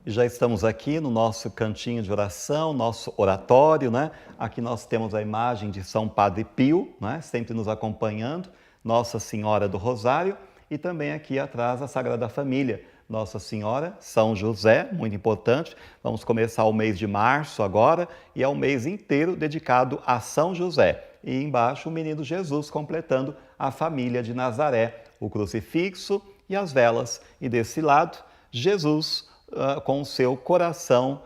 E já estamos aqui no nosso cantinho de oração, nosso oratório, né? Aqui nós temos a imagem de São Padre Pio, né? Sempre nos acompanhando, Nossa Senhora do Rosário, e também aqui atrás a Sagrada Família, Nossa Senhora, São José, muito importante. Vamos começar o mês de março agora, e é um mês inteiro dedicado a São José. E embaixo o menino Jesus completando a família de Nazaré, o crucifixo e as velas. E desse lado, Jesus com o seu coração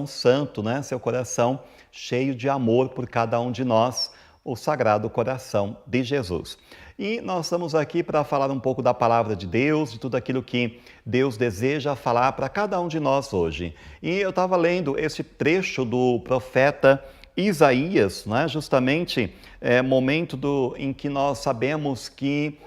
santo, né? Seu coração cheio de amor por cada um de nós, o Sagrado Coração de Jesus. E nós estamos aqui para falar um pouco da palavra de Deus, de tudo aquilo que Deus deseja falar para cada um de nós hoje. E eu estava lendo esse trecho do profeta Isaías, né? Justamente momento em que nós sabemos que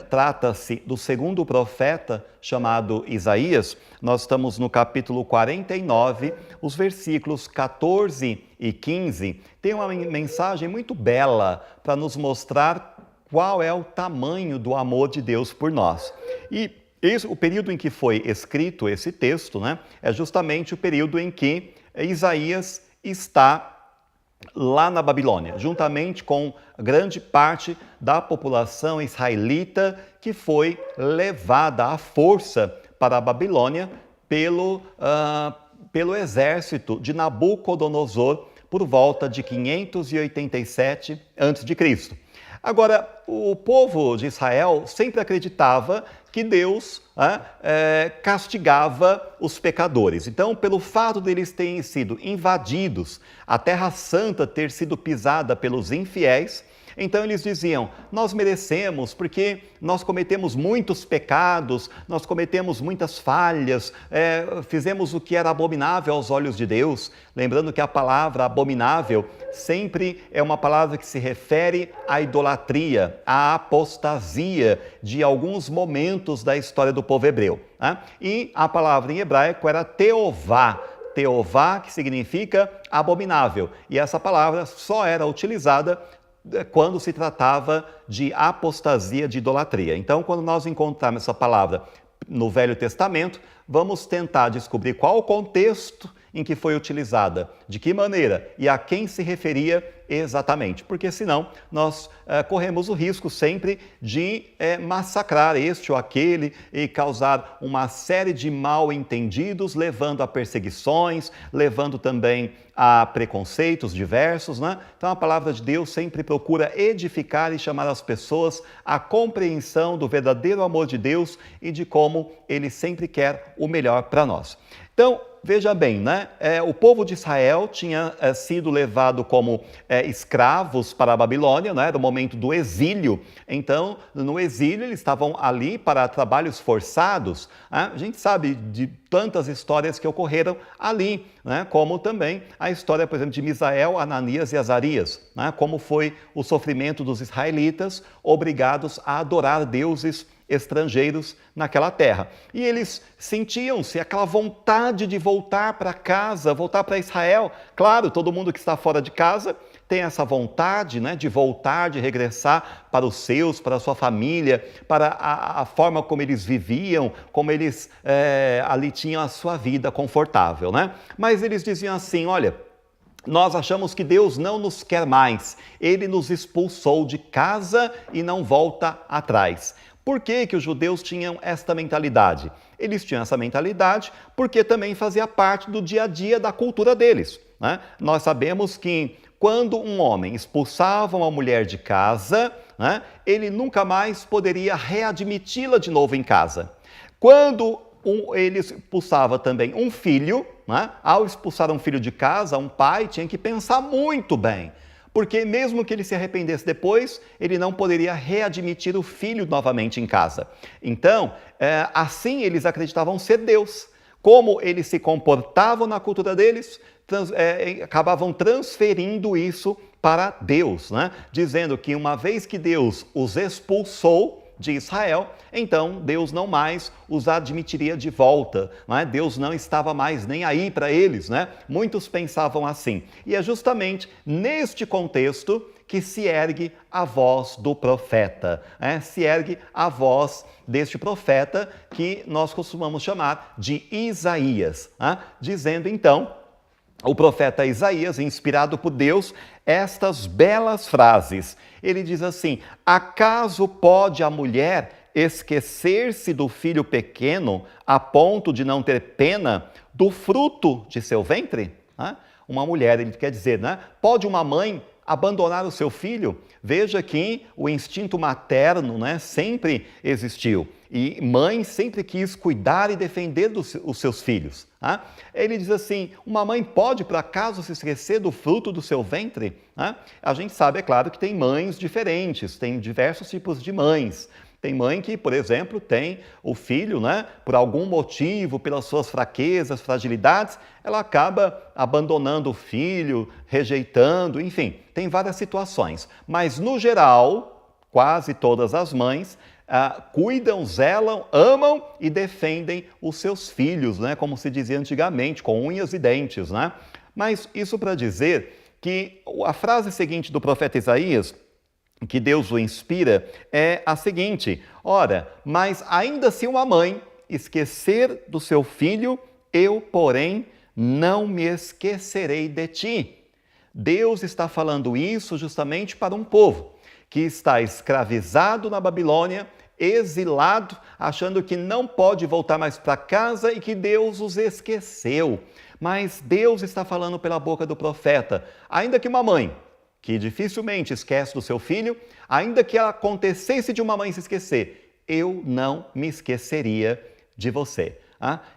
trata-se do segundo profeta chamado Isaías. Nós estamos no capítulo 49, os versículos 14 e 15. Tem uma mensagem muito bela para nos mostrar qual é o tamanho do amor de Deus por nós. E o período em que foi escrito esse texto, né, é justamente o período em que Isaías está lá na Babilônia, juntamente com grande parte da população israelita que foi levada à força para a Babilônia pelo exército de Nabucodonosor por volta de 587 a.C. Agora, o povo de Israel sempre acreditava que Deus castigava os pecadores. Então, pelo fato deles terem sido invadidos, a Terra Santa ter sido pisada pelos infiéis, então eles diziam, nós merecemos porque nós cometemos muitos pecados, nós cometemos muitas falhas, fizemos o que era abominável aos olhos de Deus. Lembrando que a palavra abominável sempre é uma palavra que se refere à idolatria, à apostasia de alguns momentos da história do povo hebreu. Né? E a palavra em hebraico era teová. Teová, que significa abominável. E essa palavra só era utilizada quando se tratava de apostasia, de idolatria. Então, quando nós encontrarmos essa palavra no Velho Testamento, vamos tentar descobrir qual o contexto em que foi utilizada, de que maneira e a quem se referia exatamente, porque senão nós corremos o risco sempre de massacrar este ou aquele e causar uma série de mal-entendidos, levando a perseguições, levando também a preconceitos diversos, né? Então a palavra de Deus sempre procura edificar e chamar as pessoas à compreensão do verdadeiro amor de Deus e de como Ele sempre quer o melhor para nós. Então, veja bem, né? O povo de Israel tinha sido levado como escravos para a Babilônia, né? Era o momento do exílio. Então, no exílio, eles estavam ali para trabalhos forçados. Né? A gente sabe de tantas histórias que ocorreram ali, né? Como também a história, por exemplo, de Misael, Ananias e Azarias, né? Como foi o sofrimento dos israelitas obrigados a adorar deuses estrangeiros naquela terra. E eles sentiam-se aquela vontade de voltar para casa, voltar para Israel. Claro, todo mundo que está fora de casa tem essa vontade, né, de voltar, de regressar para os seus, para a sua família, para a forma como eles viviam, como eles ali tinham a sua vida confortável, né? Mas eles diziam assim, olha, nós achamos que Deus não nos quer mais. Ele nos expulsou de casa e não volta atrás. Por que os judeus tinham esta mentalidade? Eles tinham essa mentalidade porque também fazia parte do dia a dia da cultura deles, né? Nós sabemos que quando um homem expulsava uma mulher de casa, né, ele nunca mais poderia readmiti-la de novo em casa. Quando ele expulsava também um filho, né, ao expulsar um filho de casa, um pai tinha que pensar muito bem. Porque mesmo que ele se arrependesse depois, ele não poderia readmitir o filho novamente em casa. Então, assim eles acreditavam ser Deus. Como eles se comportavam na cultura deles, acabavam transferindo isso para Deus, né? Dizendo que uma vez que Deus os expulsou de Israel, então Deus não mais os admitiria de volta, né? Deus não estava mais nem aí para eles, né? Muitos pensavam assim. E é justamente neste contexto que se ergue a voz do profeta, se ergue a voz deste profeta que nós costumamos chamar de Isaías, dizendo então, o profeta Isaías, inspirado por Deus, estas belas frases. Ele diz assim: acaso pode a mulher esquecer-se do filho pequeno a ponto de não ter pena do fruto de seu ventre? Uma mulher, ele quer dizer, pode uma mãe abandonar o seu filho? Veja que o instinto materno, sempre existiu. E mãe sempre quis cuidar e defender os seus filhos. Ele diz assim, uma mãe pode, por acaso, se esquecer do fruto do seu ventre? A gente sabe, é claro, que tem mães diferentes, tem diversos tipos de mães. Tem mãe que, por exemplo, tem o filho, por algum motivo, pelas suas fraquezas, fragilidades, ela acaba abandonando o filho, rejeitando, enfim, tem várias situações. Mas, no geral, quase todas as mães cuidam, zelam, amam e defendem os seus filhos, como se dizia antigamente, com unhas e dentes. Mas isso para dizer que a frase seguinte do profeta Isaías, que Deus o inspira, é a seguinte: ora, mas ainda se uma mãe esquecer do seu filho, eu, porém, não me esquecerei de ti. Deus está falando isso justamente para um povo que está escravizado na Babilônia, exilado, achando que não pode voltar mais para casa e que Deus os esqueceu. Mas Deus está falando pela boca do profeta, ainda que uma mãe que dificilmente esquece do seu filho, ainda que acontecesse de uma mãe se esquecer, eu não me esqueceria de você.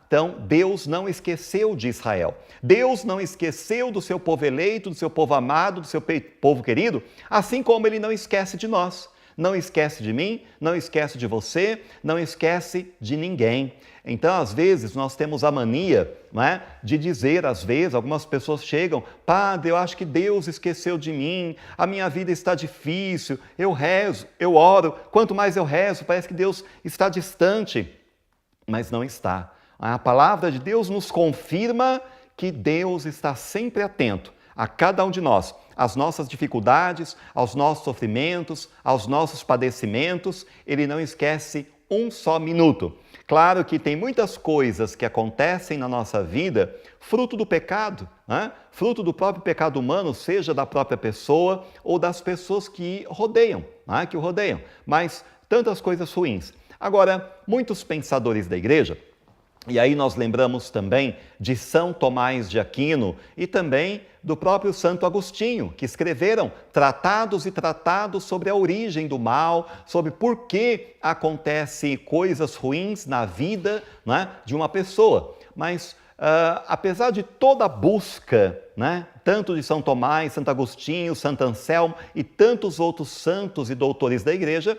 Então, Deus não esqueceu de Israel. Deus não esqueceu do seu povo eleito, do seu povo amado, do seu povo querido, assim como Ele não esquece de nós. Não esquece de mim, não esquece de você, não esquece de ninguém. Então, às vezes, nós temos a mania de dizer, às vezes, algumas pessoas chegam, padre, eu acho que Deus esqueceu de mim, a minha vida está difícil, eu rezo, eu oro, quanto mais eu rezo, parece que Deus está distante. Mas não está. A palavra de Deus nos confirma que Deus está sempre atento a cada um de nós, às nossas dificuldades, aos nossos sofrimentos, aos nossos padecimentos. Ele não esquece um só minuto. Claro que tem muitas coisas que acontecem na nossa vida fruto do pecado, fruto do próprio pecado humano, seja da própria pessoa ou das pessoas que rodeiam, que o rodeiam, mas tantas coisas ruins. Agora, muitos pensadores da igreja, e aí nós lembramos também de São Tomás de Aquino e também do próprio Santo Agostinho, que escreveram tratados e tratados sobre a origem do mal, sobre por que acontecem coisas ruins na vida de uma pessoa. Mas, apesar de toda a busca, tanto de São Tomás, Santo Agostinho, Santo Anselmo e tantos outros santos e doutores da igreja,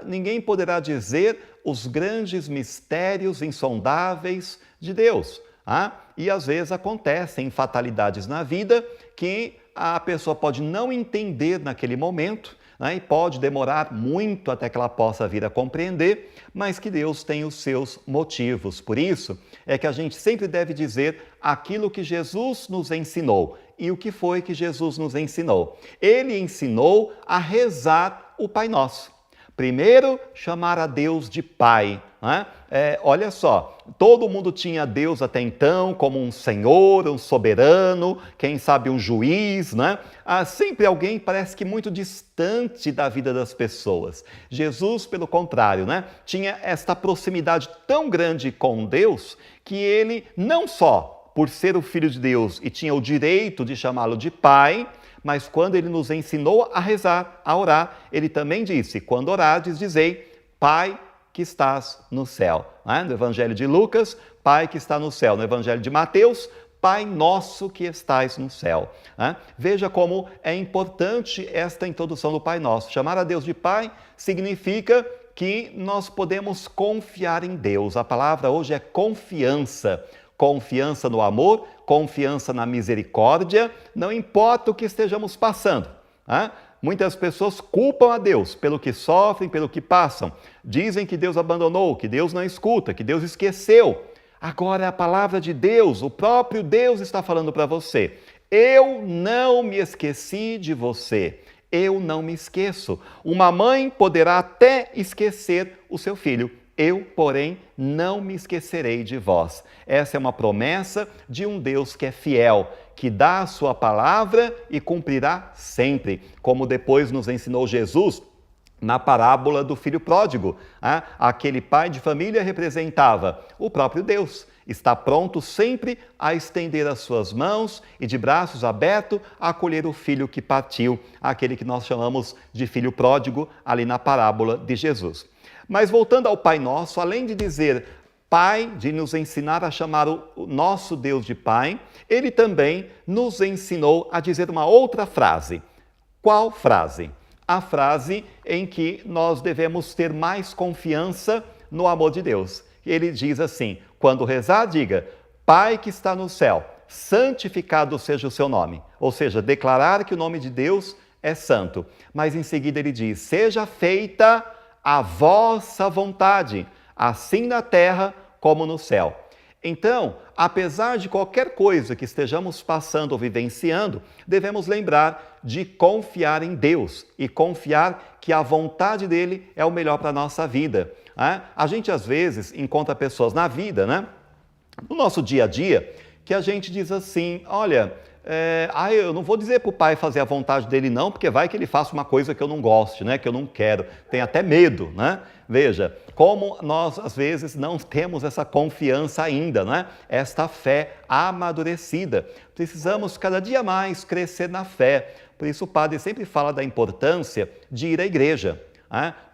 ninguém poderá dizer os grandes mistérios insondáveis de Deus. E às vezes acontecem fatalidades na vida que a pessoa pode não entender naquele momento, e pode demorar muito até que ela possa vir a compreender, mas que Deus tem os seus motivos. Por isso é que a gente sempre deve dizer aquilo que Jesus nos ensinou. E o que foi que Jesus nos ensinou? Ele ensinou a rezar o Pai Nosso. Primeiro, chamar a Deus de Pai. Olha só, todo mundo tinha Deus até então como um Senhor, um soberano, quem sabe um juiz, sempre alguém parece que muito distante da vida das pessoas. Jesus, pelo contrário, tinha esta proximidade tão grande com Deus que ele não só por ser o Filho de Deus e tinha o direito de chamá-lo de Pai, mas quando ele nos ensinou a rezar, a orar, ele também disse, quando orardes, dizei, Pai que estás no céu. No Evangelho de Lucas, Pai que está no céu. No Evangelho de Mateus, Pai nosso que estais no céu. Veja como é importante esta introdução do Pai Nosso. Chamar a Deus de Pai significa que nós podemos confiar em Deus. A palavra hoje é confiança. Confiança no amor, confiança na misericórdia, não importa o que estejamos passando. Muitas pessoas culpam a Deus pelo que sofrem, pelo que passam. Dizem que Deus abandonou, que Deus não escuta, que Deus esqueceu. Agora a palavra de Deus, o próprio Deus está falando para você. eu não me esqueci de você. Eu não me esqueço. Uma mãe poderá até esquecer o seu filho. Eu, porém, não me esquecerei de vós. Essa é uma promessa de um Deus que é fiel, que dá a sua palavra e cumprirá sempre, como depois nos ensinou Jesus na parábola do filho pródigo. Aquele pai de família representava o próprio Deus. Está pronto sempre a estender as suas mãos e de braços abertos a acolher o filho que partiu, aquele que nós chamamos de filho pródigo ali na parábola de Jesus. Mas voltando ao Pai Nosso, além de dizer Pai, de nos ensinar a chamar o nosso Deus de Pai, ele também nos ensinou a dizer uma outra frase. Qual frase? A frase em que nós devemos ter mais confiança no amor de Deus. Ele diz assim, quando rezar, diga, Pai que está no céu, santificado seja o seu nome. Ou seja, declarar que o nome de Deus é santo. Mas em seguida ele diz, seja feita a vossa vontade, assim na terra como no céu. Então, apesar de qualquer coisa que estejamos passando ou vivenciando, devemos lembrar de confiar em Deus e confiar que a vontade dele é o melhor para a nossa vida. A gente, às vezes, encontra pessoas na vida, no nosso dia a dia, que a gente diz assim, olha, eu não vou dizer para o pai fazer a vontade dele não, porque vai que ele faça uma coisa que eu não goste, que eu não quero, tem até medo, Veja, como nós às vezes não temos essa confiança ainda, esta fé amadurecida. Precisamos cada dia mais crescer na fé. Por isso o padre sempre fala da importância de ir à igreja.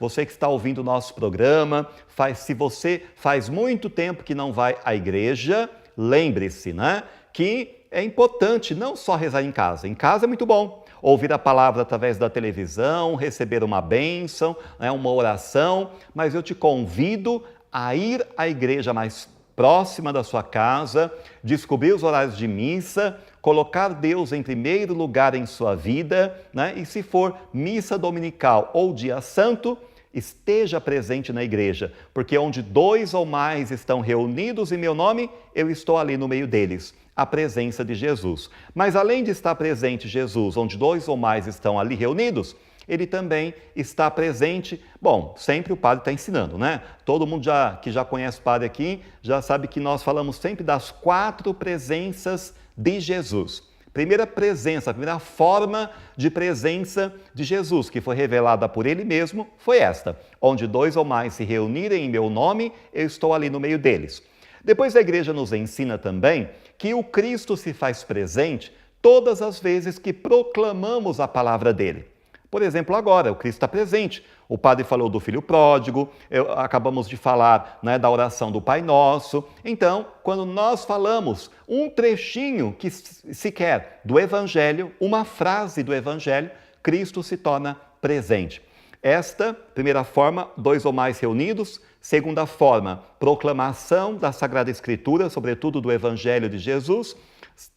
Você que está ouvindo o nosso programa, se você faz muito tempo que não vai à igreja, lembre-se, que é importante não só rezar em casa. Em casa é muito bom. Ouvir a palavra através da televisão, receber uma bênção, uma oração, mas eu te convido a ir à igreja mais próxima da sua casa, descobrir os horários de missa, colocar Deus em primeiro lugar em sua vida, e se for missa dominical ou dia santo, esteja presente na igreja, porque onde 2 ou mais estão reunidos em meu nome, eu estou ali no meio deles. A presença de Jesus. Mas além de estar presente Jesus, onde 2 ou mais estão ali reunidos, ele também está presente, sempre o padre está ensinando, Todo mundo que já conhece o padre aqui, já sabe que nós falamos sempre das 4 presenças de Jesus. Primeira presença, a primeira forma de presença de Jesus, que foi revelada por ele mesmo, foi esta. Onde 2 ou mais se reunirem em meu nome, eu estou ali no meio deles. Depois a igreja nos ensina também que o Cristo se faz presente todas as vezes que proclamamos a palavra dele. Por exemplo, agora, o Cristo está presente. O padre falou do filho pródigo, acabamos de falar da oração do Pai Nosso. Então, quando nós falamos um trechinho que sequer do Evangelho, uma frase do Evangelho, Cristo se torna presente. Esta, primeira forma, 2 ou mais reunidos. Segunda forma, proclamação da Sagrada Escritura, sobretudo do Evangelho de Jesus.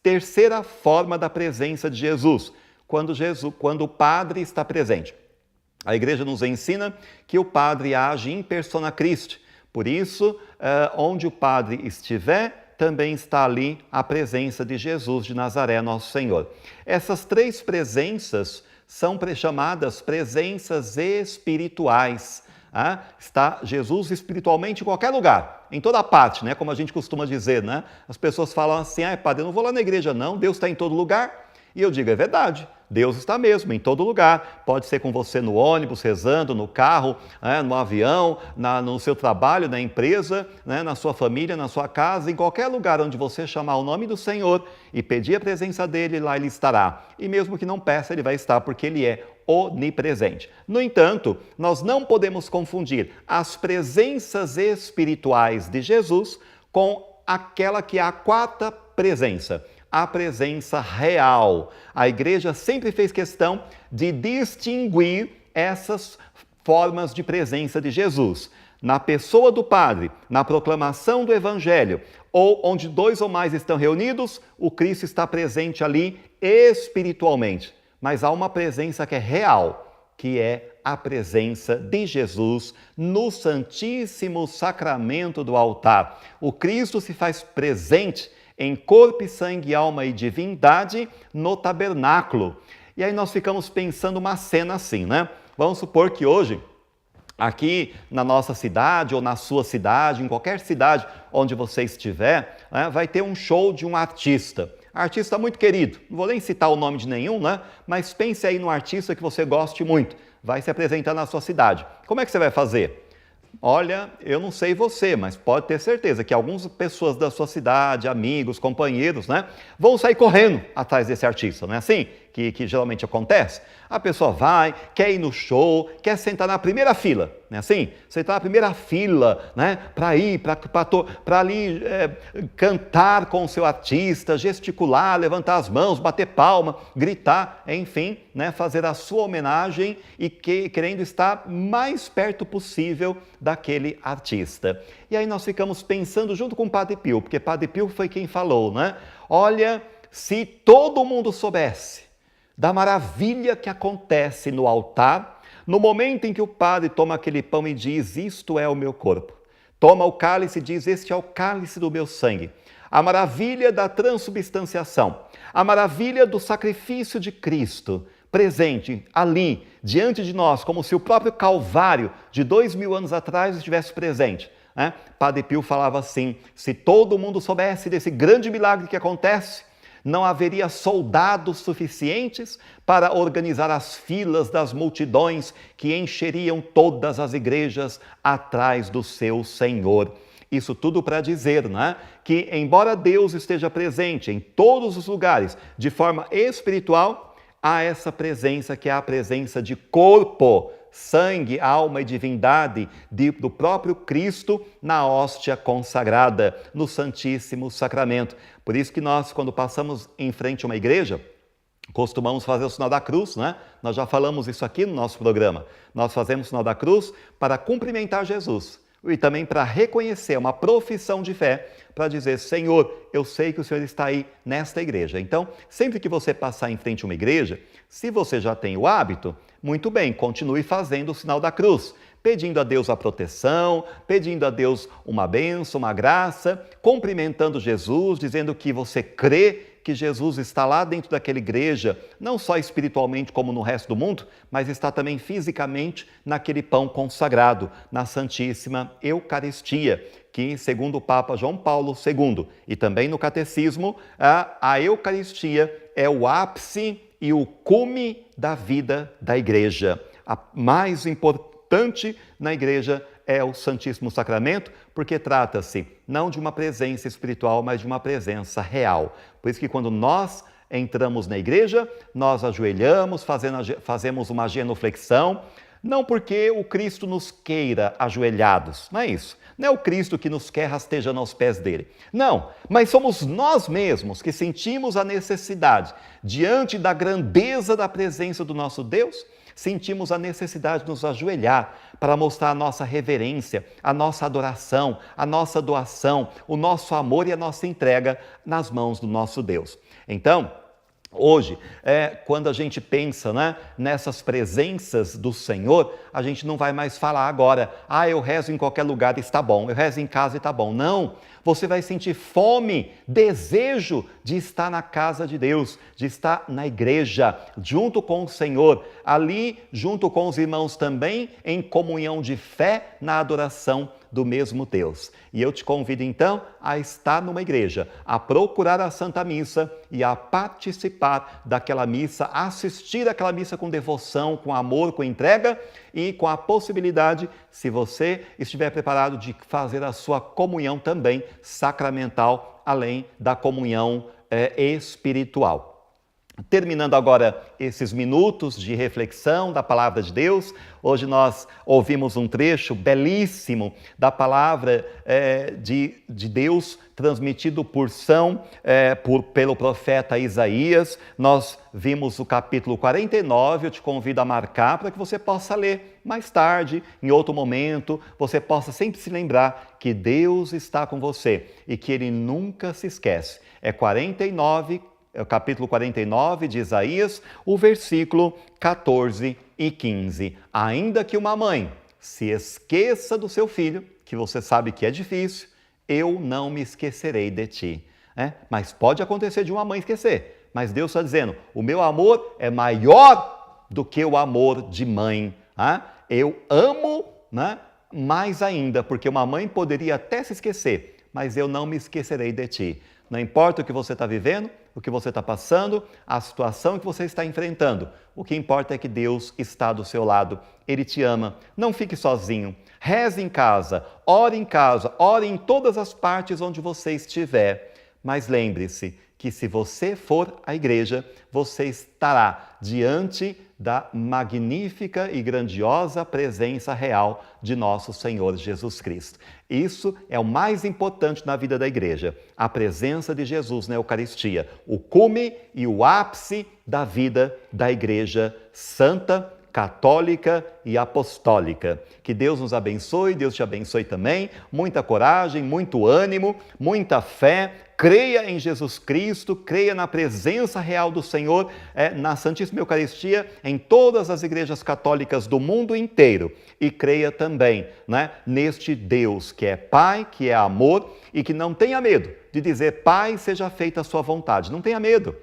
Terceira forma da presença de Jesus, quando o padre está presente. A igreja nos ensina que o padre age in persona Christi. Por isso, onde o padre estiver, também está ali a presença de Jesus de Nazaré, nosso Senhor. Essas 3 presenças são chamadas presenças espirituais. Está Jesus espiritualmente em qualquer lugar, em toda parte, como a gente costuma dizer, As pessoas falam assim, padre, eu não vou lá na igreja não, Deus está em todo lugar. E eu digo, é verdade, Deus está mesmo em todo lugar. Pode ser com você no ônibus, rezando, no carro, no avião, no seu trabalho, na empresa, na sua família, na sua casa, em qualquer lugar onde você chamar o nome do Senhor e pedir a presença dele, lá ele estará. E mesmo que não peça, ele vai estar, porque ele é onipresente. No entanto, nós não podemos confundir as presenças espirituais de Jesus com aquela que é a 4ª presença, a presença real. A igreja sempre fez questão de distinguir essas formas de presença de Jesus. Na pessoa do padre, na proclamação do evangelho, ou onde 2 ou mais estão reunidos, o Cristo está presente ali espiritualmente. Mas há uma presença que é real, que é a presença de Jesus no Santíssimo Sacramento do altar. O Cristo se faz presente em corpo, sangue, alma e divindade no tabernáculo. E aí nós ficamos pensando uma cena assim, né? Vamos supor que hoje, aqui na nossa cidade ou na sua cidade, em qualquer cidade onde você estiver, né, vai ter um show de um artista. Artista muito querido, não vou nem citar o nome de nenhum, né? Mas pense aí num artista que você goste muito, vai se apresentar na sua cidade. Como é que você vai fazer? Olha, eu não sei você, mas pode ter certeza que algumas pessoas da sua cidade, amigos, companheiros, né, vão sair correndo atrás desse artista, não é assim que geralmente acontece? A pessoa vai, quer ir no show, quer sentar na primeira fila, não é assim? Sentar na primeira fila, né, para ir, para ali cantar com o seu artista, gesticular, levantar as mãos, bater palma, gritar, enfim, né, fazer a sua homenagem e querendo estar mais perto possível daquele artista. E aí nós ficamos pensando junto com o Padre Pio, porque Padre Pio foi quem falou, né? Olha, se todo mundo soubesse da maravilha que acontece no altar, no momento em que o padre toma aquele pão e diz, isto é o meu corpo. Toma o cálice e diz, este é o cálice do meu sangue. A maravilha da transubstanciação, a maravilha do sacrifício de Cristo, presente ali, diante de nós, como se o próprio Calvário de 2000 anos atrás estivesse presente. Né? Padre Pio falava assim, se todo mundo soubesse desse grande milagre que acontece, não haveria soldados suficientes para organizar as filas das multidões que encheriam todas as igrejas atrás do seu Senhor. Isso tudo para dizer, né, que embora Deus esteja presente em todos os lugares de forma espiritual, há essa presença que é a presença de corpo, sangue, alma e divindade do próprio Cristo na hóstia consagrada, no Santíssimo Sacramento. Por isso que nós, quando passamos em frente a uma igreja, costumamos fazer o sinal da cruz, né? Nós já falamos isso aqui no nosso programa. Nós fazemos o sinal da cruz para cumprimentar Jesus e também para reconhecer uma profissão de fé, para dizer, Senhor, eu sei que o Senhor está aí nesta igreja. Então, sempre que você passar em frente a uma igreja, se você já tem o hábito, muito bem, continue fazendo o sinal da cruz, pedindo a Deus a proteção, pedindo a Deus uma bênção, uma graça, cumprimentando Jesus, dizendo que você crê que Jesus está lá dentro daquela igreja, não só espiritualmente como no resto do mundo, mas está também fisicamente naquele pão consagrado, na Santíssima Eucaristia, que, segundo o Papa João Paulo II, e também no Catecismo, a Eucaristia é o ápice e o cume da vida da igreja. A mais importante na igreja é o Santíssimo Sacramento, porque trata-se não de uma presença espiritual, mas de uma presença real. Por isso que quando nós entramos na igreja, nós ajoelhamos, fazemos uma genuflexão, não porque o Cristo nos queira ajoelhados, não é isso. Não é o Cristo que nos quer rastejando aos pés dele. Não, mas somos nós mesmos que sentimos a necessidade, diante da grandeza da presença do nosso Deus, sentimos a necessidade de nos ajoelhar para mostrar a nossa reverência, a nossa adoração, a nossa doação, o nosso amor e a nossa entrega nas mãos do nosso Deus. Então, hoje, quando a gente pensa, né, nessas presenças do Senhor, a gente não vai mais falar agora, eu rezo em qualquer lugar e está bom, eu rezo em casa e está bom. Não, você vai sentir fome, desejo de estar na casa de Deus, de estar na igreja, junto com o Senhor, ali junto com os irmãos também, em comunhão de fé na adoração do mesmo Deus. E eu te convido então a estar numa igreja, a procurar a Santa Missa e a participar daquela missa, a assistir aquela missa com devoção, com amor, com entrega e com a possibilidade, se você estiver preparado, de fazer a sua comunhão também sacramental, além da comunhão espiritual. Terminando agora esses minutos de reflexão da Palavra de Deus, hoje nós ouvimos um trecho belíssimo da Palavra de Deus transmitido pelo profeta Isaías. Nós vimos o capítulo 49, eu te convido a marcar para que você possa ler mais tarde, em outro momento, você possa sempre se lembrar que Deus está com você e que Ele nunca se esquece. É o capítulo 49 de Isaías, o versículo 14 e 15. Ainda que uma mãe se esqueça do seu filho, que você sabe que é difícil, eu não me esquecerei de ti. né? Mas pode acontecer de uma mãe esquecer. Mas Deus está dizendo, o meu amor é maior do que o amor de mãe. Né? Eu amo, né, mais ainda, porque uma mãe poderia até se esquecer, mas eu não me esquecerei de ti. Não importa o que você está vivendo, o que você está passando, a situação que você está enfrentando. O que importa é que Deus está do seu lado. Ele te ama. Não fique sozinho. Reze em casa, ore em todas as partes onde você estiver. Mas lembre-se que se você for à igreja, você estará diante da magnífica e grandiosa presença real de nosso Senhor Jesus Cristo. Isso é o mais importante na vida da igreja, a presença de Jesus na Eucaristia, o cume e o ápice da vida da igreja santa, católica e apostólica. Que Deus nos abençoe, Deus te abençoe também. Muita coragem, muito ânimo, muita fé. Creia em Jesus Cristo, creia na presença real do Senhor na Santíssima Eucaristia, em todas as igrejas católicas do mundo inteiro. E creia também, né, neste Deus que é Pai, que é amor e que não tenha medo de dizer, Pai, seja feita a sua vontade. Não tenha medo.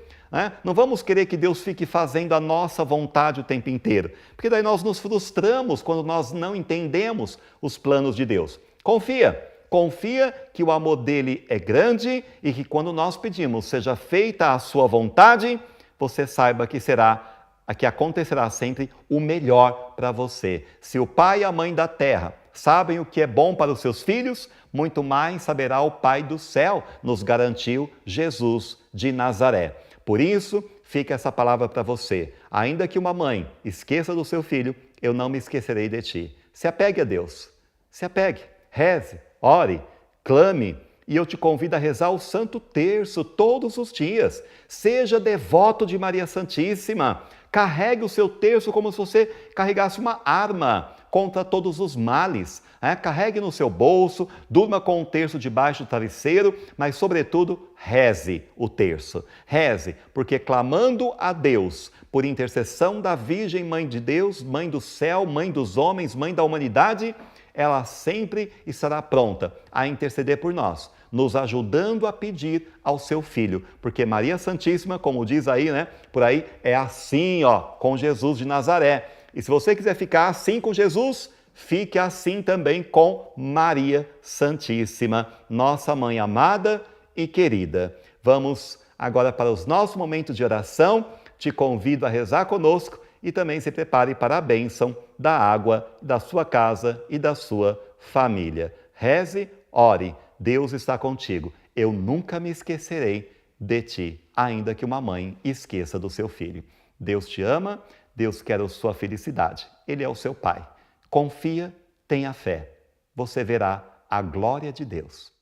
Não vamos querer que Deus fique fazendo a nossa vontade o tempo inteiro, porque daí nós nos frustramos quando nós não entendemos os planos de Deus. Confia que o amor dele é grande e que quando nós pedimos seja feita a sua vontade, você saiba que acontecerá sempre o melhor para você. Se o pai e a mãe da terra sabem o que é bom para os seus filhos, muito mais saberá o Pai do céu, nos garantiu Jesus de Nazaré. Por isso, fica essa palavra para você. Ainda que uma mãe esqueça do seu filho, eu não me esquecerei de ti. Se apegue a Deus. Se apegue, reze, ore, clame. E eu te convido a rezar o Santo Terço todos os dias. Seja devoto de Maria Santíssima. Carregue o seu terço como se você carregasse uma arma contra todos os males. Carregue no seu bolso, durma com um terço debaixo do travesseiro, mas, sobretudo, reze o terço. Reze, porque clamando a Deus, por intercessão da Virgem Mãe de Deus, Mãe do céu, Mãe dos homens, Mãe da humanidade, ela sempre estará pronta a interceder por nós, nos ajudando a pedir ao seu Filho. Porque Maria Santíssima, como diz aí, por aí, é assim, com Jesus de Nazaré. E se você quiser ficar assim com Jesus, fique assim também com Maria Santíssima, nossa Mãe amada e querida. Vamos agora para os nossos momentos de oração. Te convido a rezar conosco e também se prepare para a bênção da água da sua casa e da sua família. Reze, ore, Deus está contigo. Eu nunca me esquecerei de ti, ainda que uma mãe esqueça do seu filho. Deus te ama, Deus quer a sua felicidade. Ele é o seu Pai. Confia, tenha fé. Você verá a glória de Deus.